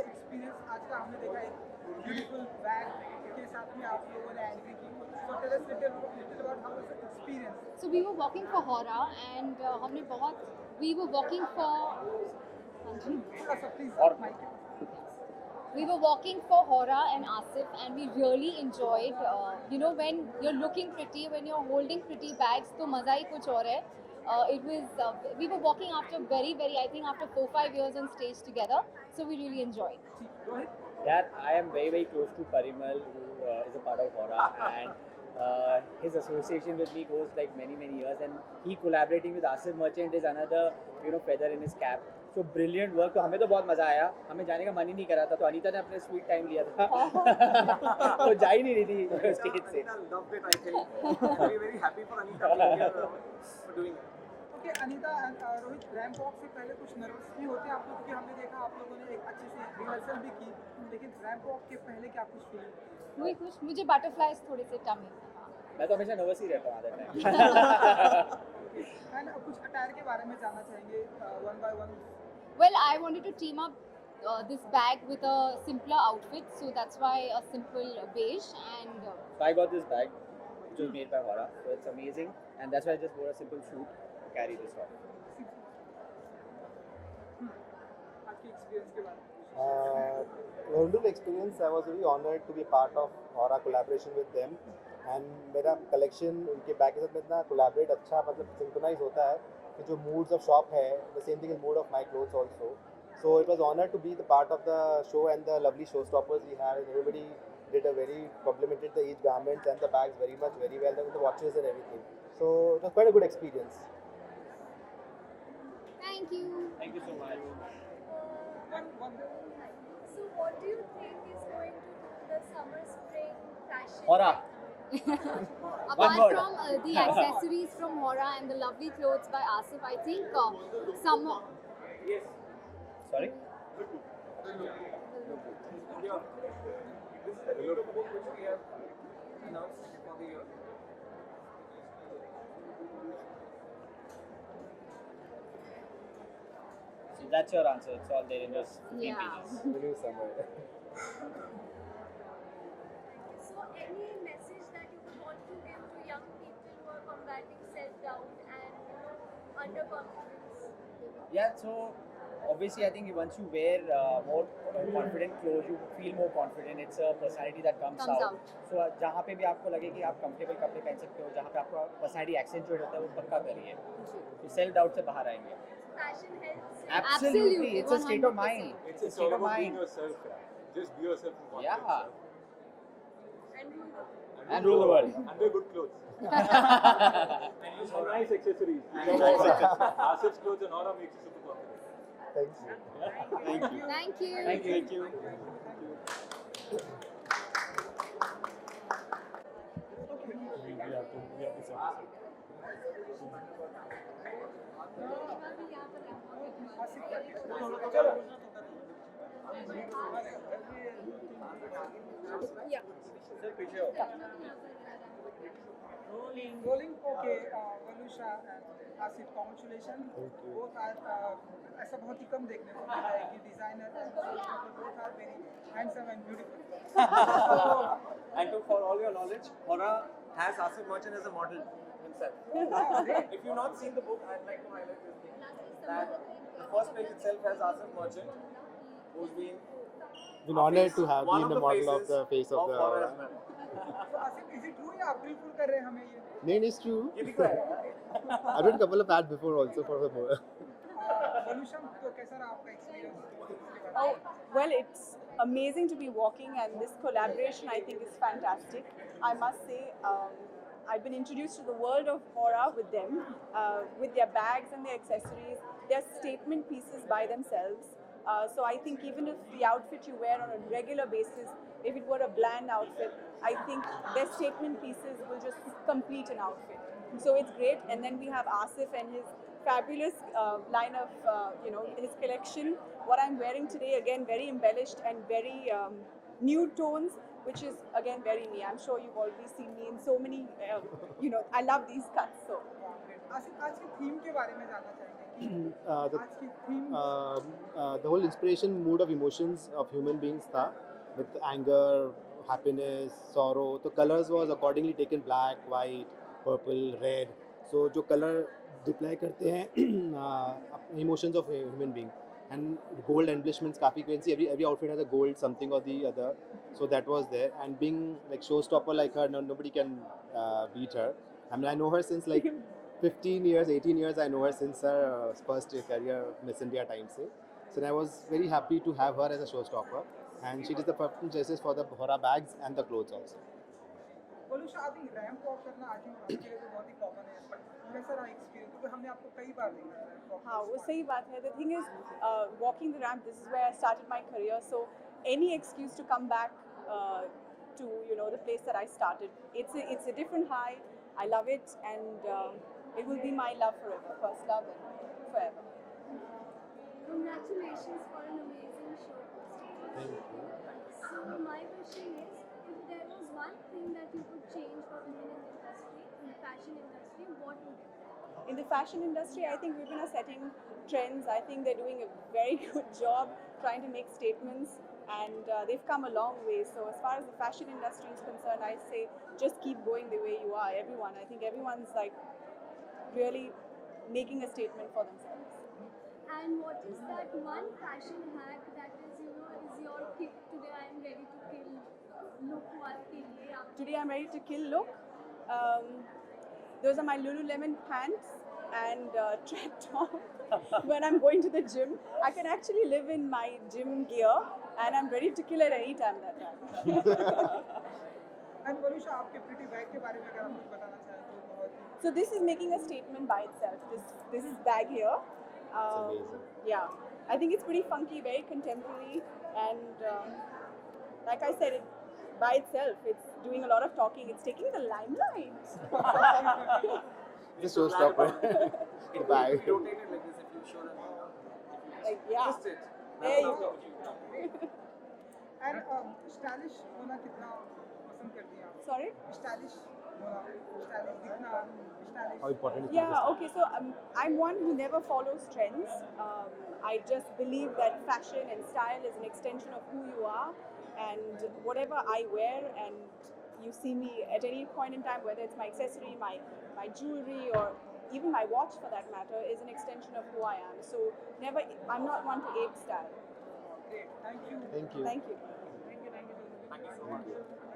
Experience आज का हमने देखा एक ब्यूटीफुल बैग के साथ में आप लोगों ने एंट्री की, so tell us little about how was the experience. So we were walking for Hora and हमने बहुत we were walking for थोड़ा सा प्लीज और mic. we were walking for Hora and Asif and we really enjoyed you know when you're looking pretty, when you're holding pretty bags तो मज़ा ही कुछ और है. It was we were walking after very I think after 4-5 years on stage together, so we really enjoyed. Rohit. Yeah, I am very close to Parimal, who is a part of Hora, and his association with me goes like many years, and he collaborating with Asif Merchant is another feather in his cap. So brilliant work. तो हमें तो बहुत मजा आया. हमें जाने का मन ही नहीं कर रहा था, तो अनीता ने अपने स्वीट टाइम लिया था. तो जा ही नहीं रही थी स्टेज से. Anita loved it, I think. Very happy for Anita being here, for doing it. Okay Anita and Rohit, ramp walk से पहले कुछ नर्वस भी होते हैं आप लोग, क्योंकि हमने देखा आप लोगों ने एक अच्छे से रिहर्सल भी की, लेकिन रैंप वॉक के पहले क्या कुछ फीलिंग हुई कुछ मुझे बटरफ्लाइज थोड़े से टमी. मैं तो हमेशा नर्वस ही रहता हूँ आधे टाइम. एंड कुछ अटायर के बारे में जानना चाहेंगे one by one. Well, I wanted to team up this bag with a simpler outfit, so that's why a simple beige and So I got this bag, which was made by Hora. So it's amazing, and that's why I just wore a simple suit to carry this off. आपके experience के बारे में. wonderful experience. I was really honored to be part of Hora collaboration with them. And मेरा collection उनके bag के साथ में इतना collaborate अच्छा मतलब synchronize होता है कि जो moods of shop है, the same thing is mood of my clothes also. So it was honored to be the part of the show and the lovely showstoppers we had, and everybody did a very complimented the each garments and the bags very well, the watches and everything. So it was quite a good experience. thank you. Thank you so much. So what do you think is going to do the summer spring fashion? Hora. Apart word. from the accessories from Hora and the lovely clothes by Asif, I think some Sorry. This is the new book which we have announced for the year. So that's your answer. It's all there in those 15 Yeah. pages. The new summer. So any message that you would want to give to young people who are combating self-doubt and underconfidence? Yeah. So obviously, I think once you wear more confident clothes, you feel more confident. It's a personality that comes out. So जहाँ पे भी आपको लगे कि आप comfortable कपड़े पहन सकते हो, जहाँ पे आपका personality accentuate होता है, वो पक्का करिए. तो self doubt से बाहर आएंगे. Fashion helps you. Absolutely. It's a state of 100%. mind. It's all about being yourself. Just be yourself. And Yeah. And rule the world. And rule the world. And wear good clothes. And use some nice accessories. Asif's clothes and Hora makes you super confident. Thanks. Thank you. Thank you. Thank you. Thank you. Yeah. Rolling. Okay, Valusha and Asif, congratulations. Both are ऐसा बहुत ही कम देखने को मिलता है कि designer both are very handsome and beautiful. And for all your knowledge, Hora has Asif Merchant as a model himself. If you've not seen the book, I'd like to highlight this thing. That the first page itself has Asif Merchant, who's been Honored to have one been the model of the face of the Hora Hora. as well. So Asif, is it true या आप बिल्कुल कर रहे हैं हमें ये? Name is true. ये भी कोई है? I've done a couple of ads before also for the Valusha, तो कैसा रहा आपका experience? Oh, well, it's amazing to be walking, and this collaboration I think is fantastic. I must say, I've been introduced to the world of Hora with them, with their bags and their accessories. They're statement pieces by themselves. So I think even if the outfit you wear on a regular basis, if it were a bland outfit, I think their statement pieces will just complete an outfit. So it's great. And then we have Asif and his fabulous line of, his collection. What I'm wearing today, again, very embellished and very nude tones, which is, again, very me. I'm sure you've already seen me in so many, I love these cuts. So. आज के theme के बारे में जानना चाहेंगे कि the आज की theme the whole inspiration mood of emotions of human beings tha, with anger, happiness, sorrow. The colors was accordingly taken black, white, purple, red. So जो color reply करते हैं emotions of a human being. And gold embellishments काफी, you can see every outfit has a gold something or the other. So that was there. And being like showstopper like her, nobody can beat her. I mean, I know her since like 15 years, 18 years. I know her since her first career Miss India time se. So I was very happy to have her as a showstopper. And she did the perfect choices for the Hora bags and the clothes also. बोलूशा अभी ramp walk करना I think उसके लिए तो बहुत ही common है but कैसा रहा experience क्योंकि हमने आपको कई बार देखा है रैंप वॉक हाँ वो सही बात है. The thing is, walking the ramp, this is where I started my career. So any excuse to come back to the place that I started, it's a different high. I love it, and it will be my love forever, first love and forever. Congratulations for an amazing show. Thank you. So my question is, if there was one thing that you could change for women in the industry, in the fashion industry, what would it be? In the fashion industry, I think women are setting trends. I think they're doing a very good job trying to make statements, and they've come a long way. So as far as the fashion industry is concerned, I say just keep going the way you are. Everyone, I think everyone's like really making a statement for themselves. And what is that one fashion hack that is your kick today? I am ready to kill look what ke liye aap Today I'm ready to kill look. Those are my Lululemon pants and track top. When I'm going to the gym, I can actually live in my gym gear, and I'm ready to kill at any time that time. And बोलूशा आपके pretty bag के बारे में अगर आप कुछ बताना चाहें तो बहुत ही So this is making a statement by itself. This is bag here. amazing. Yeah, I think it's pretty funky, very contemporary, and like I said, by itself, it's doing a lot of talking. It's taking the limelight. It's a showstopper. It Bag. will be rotated like this if you show them. Like yeah, Just it. there you go. And stylish होना कितना पसंद करती हैं आप Sorry. Stylish होना stylish दिखना stylish How important is Yeah, this? okay, so I'm one who never follows trends. I just believe that fashion and style is an extension of who you are, and whatever I wear, and you see me at any point in time, whether it's my accessory, my jewelry, or even my watch for that matter, is an extension of who I am. So I'm not one to ape style. Great thank you Thank you. Thank you. Thank you Thank you so much.